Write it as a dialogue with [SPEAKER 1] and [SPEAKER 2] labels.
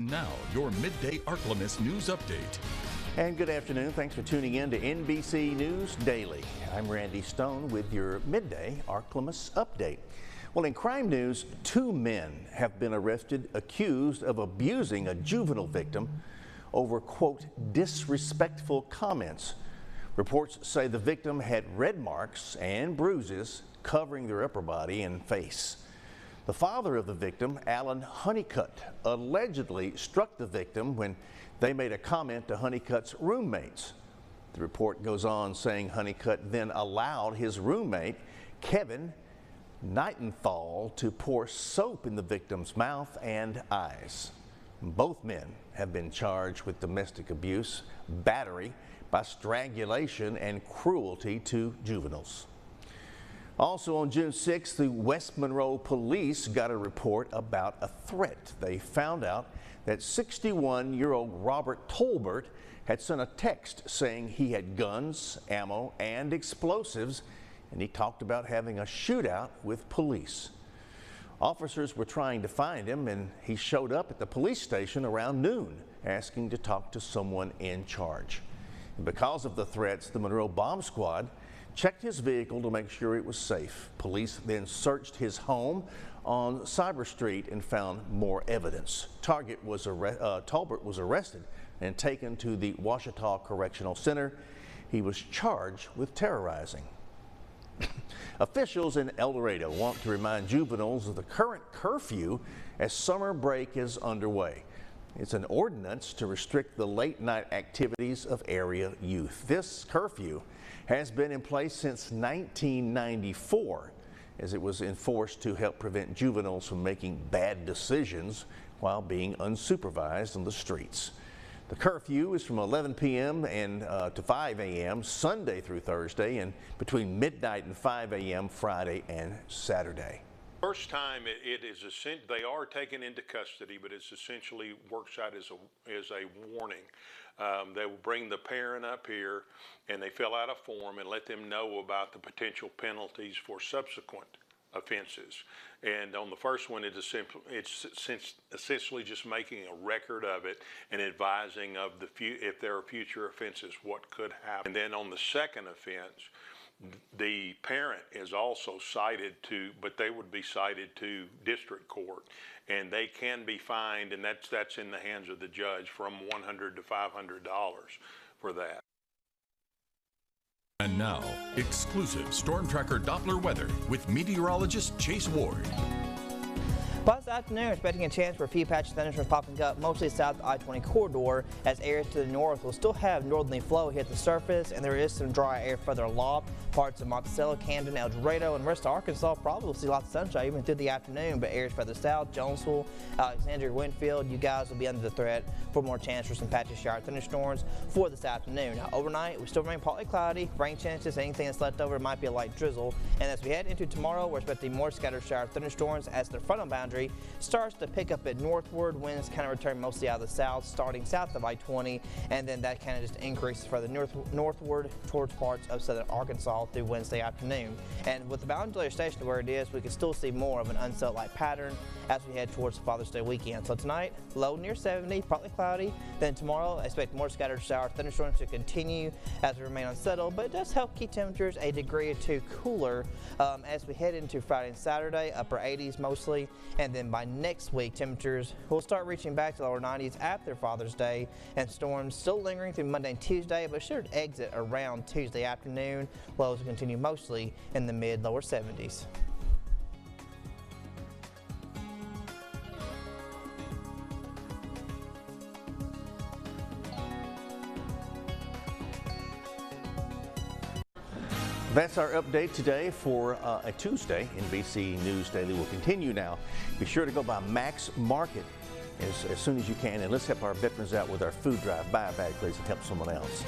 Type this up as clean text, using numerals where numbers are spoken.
[SPEAKER 1] Now, your Midday Ark-La-Miss news update.
[SPEAKER 2] And good afternoon. Thanks for tuning in to NBC News Daily. I'm Randy Stone with your Midday Ark-La-Miss update. Well, in crime news, 2 men have been arrested accused of abusing a juvenile victim over, quote, disrespectful comments. Reports say the victim had red marks and bruises covering their upper body and face. The father of the victim, Alan Honeycutt, allegedly struck the victim when they made a comment to Honeycutt's roommates. The report goes on saying Honeycutt then allowed his roommate, Kevin Nightenthal, to pour soap in the victim's mouth and eyes. Both men have been charged with domestic abuse, battery by strangulation, and cruelty to juveniles. Also on June 6th, the West Monroe police got a report about a threat. They found out that 61-year-old Robert Tolbert had sent a text saying he had guns, ammo, and explosives, and he talked about having a shootout with police. Officers were trying to find him, and he showed up at the police station around noon, asking to talk to someone in charge. And because of the threats, the Monroe Bomb Squad checked his vehicle to make sure it was safe. Police then searched his home on Cyber Street and found more evidence. Tolbert was arrested and taken to the Ouachita Correctional Center. He was charged with terrorizing. Officials in El Dorado want to remind juveniles of the current curfew as summer break is underway. It's an ordinance to restrict the late-night activities of area youth. This curfew has been in place since 1994, as it was enforced to help prevent juveniles from making bad decisions while being unsupervised on the streets. The curfew is from 11 p.m. and to 5 a.m. Sunday through Thursday, and between midnight and 5 a.m. Friday and Saturday.
[SPEAKER 3] First time they are taken into custody, but it's essentially works out as a warning. They will bring the parent up here and they fill out a form and let them know about the potential penalties for subsequent offenses. And on the first one, it's essentially just making a record of it and advising of if there are future offenses, what could happen. And then on the second offense, the parent is also cited but they would be cited to district court, and they can be fined, and that's in the hands of the judge, from $100 to $500 for that.
[SPEAKER 1] And now, exclusive Storm Tracker Doppler weather with meteorologist Chase Ward.
[SPEAKER 4] By this afternoon, we're expecting a chance for a few patchy thunderstorms popping up, mostly south of the I-20 corridor, as areas to the north will still have northerly flow hit the surface, and there is some dry air further aloft. Parts of Monticello, Camden, El Dorado, and the rest of Arkansas probably will see lots of sunshine even through the afternoon, but areas further south, Jonesville, Alexandria, Winfield, you guys will be under the threat for more chance for some patchy shower thunderstorms for this afternoon. Now, overnight, we still remain partly cloudy, rain chances, anything that's left over might be a light drizzle, and as we head into tomorrow, we're expecting more scattered shower thunderstorms as the frontal boundary starts to pick up at northward. Winds kind of return mostly out of the south, starting south of I-20, and then that kind of just increases further northward towards parts of southern Arkansas through Wednesday afternoon. And with the boundary station where it is, we can still see more of an unsettled-like pattern as we head towards Father's Day weekend. So tonight, low near 70, partly cloudy. Then tomorrow, I expect more scattered shower thunderstorms to continue as we remain unsettled, but it does help keep temperatures a degree or two cooler as we head into Friday and Saturday, upper 80s mostly, and then by next week, temperatures will start reaching back to lower 90s after Father's Day, and storms still lingering through Monday and Tuesday, but should exit around Tuesday afternoon. Lows will continue mostly in the mid-lower 70s.
[SPEAKER 2] That's our update today for a Tuesday. NBC News Daily will continue now. Be sure to go by Max Market as soon as you can, and let's help our veterans out with our food drive. Buy a bag, please, and help someone else.